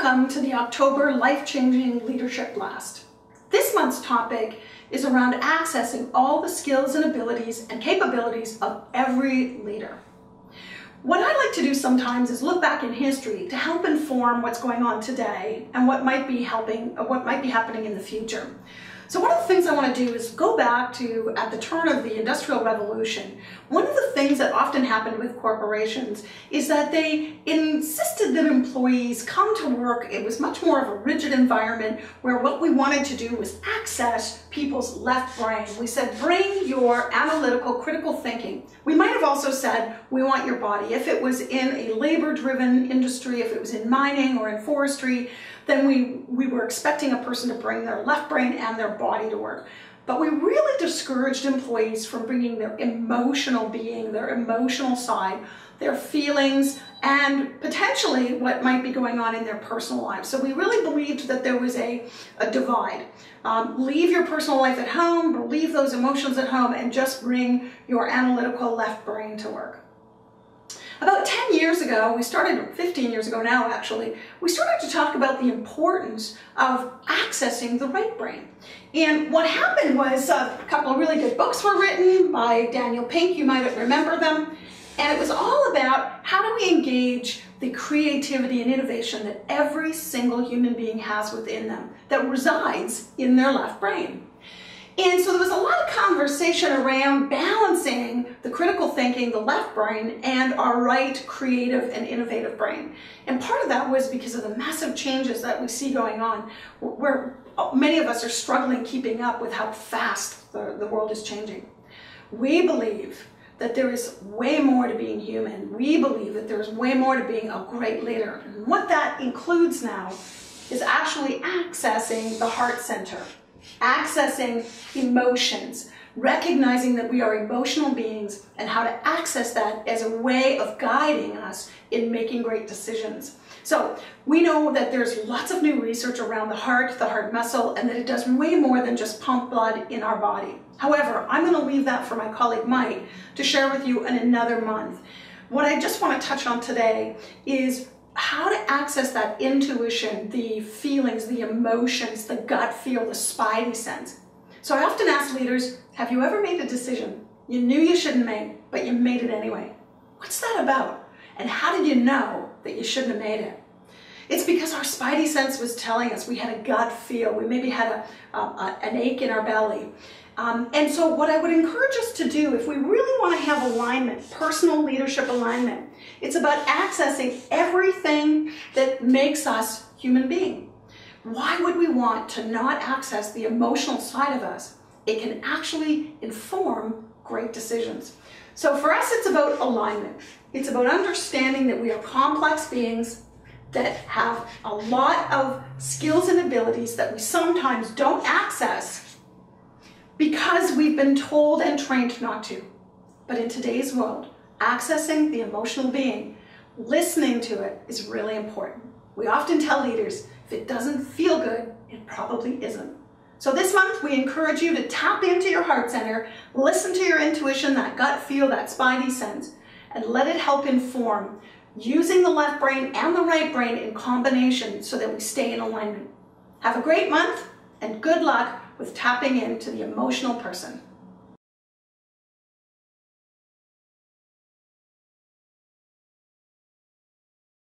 Welcome to the October Life-Changing Leadership Blast. This month's topic is around accessing all the skills and abilities and capabilities of every leader. What I like to do sometimes is look back in history to help inform what's going on today and what might be happening in the future. So one of the things I want to do is go back to at the turn of the Industrial Revolution. One of the things that often happened with corporations is that they insisted that employees come to work. It was much more of a rigid environment where what we wanted to do was access people's left brain. We said, bring your analytical, critical thinking. We might have also said, we want your body. If it was in a labor-driven industry, if it was in mining or in forestry, then we were expecting a person to bring their left brain and their body to work. But we really discouraged employees from bringing their emotional being, their emotional side, their feelings, and potentially what might be going on in their personal lives. So we really believed that there was a divide. Leave your personal life at home, leave those emotions at home, and just bring your analytical left brain to work. About 10 years ago, 15 years ago now actually, we started to talk about the importance of accessing the right brain. And what happened was a couple of really good books were written by Daniel Pink, you might remember them, and it was all about how do we engage the creativity and innovation that every single human being has within them, that resides in their left brain. And so there was a lot of conversation around balancing the critical thinking, the left brain, and our right creative and innovative brain. And part of that was because of the massive changes that we see going on, where many of us are struggling keeping up with how fast the world is changing. We believe that there is way more to being human. We believe that there is way more to being a great leader. And what that includes now is actually accessing the heart center. Accessing emotions, recognizing that we are emotional beings and how to access that as a way of guiding us in making great decisions. So we know that there's lots of new research around the heart muscle, and that it does way more than just pump blood in our body. However, I'm going to leave that for my colleague Mike to share with you in another month. What I just want to touch on today is how to access that intuition, the feelings, the emotions, the gut feel, the spidey sense. So I often ask leaders, have you ever made a decision you knew you shouldn't make, but you made it anyway? What's that about? And how did you know that you shouldn't have made it? It's because our spidey sense was telling us we had a gut feel. We maybe had an ache in our belly. And so what I would encourage us to do, if we really want to have alignment, personal leadership alignment, it's about accessing everything that makes us human being. Why would we want to not access the emotional side of us? It can actually inform great decisions. So for us, it's about alignment. It's about understanding that we are complex beings that have a lot of skills and abilities that we sometimes don't access because we've been told and trained not to. But in today's world, accessing the emotional being, listening to it is really important. We often tell leaders, if it doesn't feel good, it probably isn't. So this month, we encourage you to tap into your heart center, listen to your intuition, that gut feel, that spidey sense, and let it help inform using the left brain and the right brain in combination so that we stay in alignment. Have a great month and good luck with tapping into the emotional person.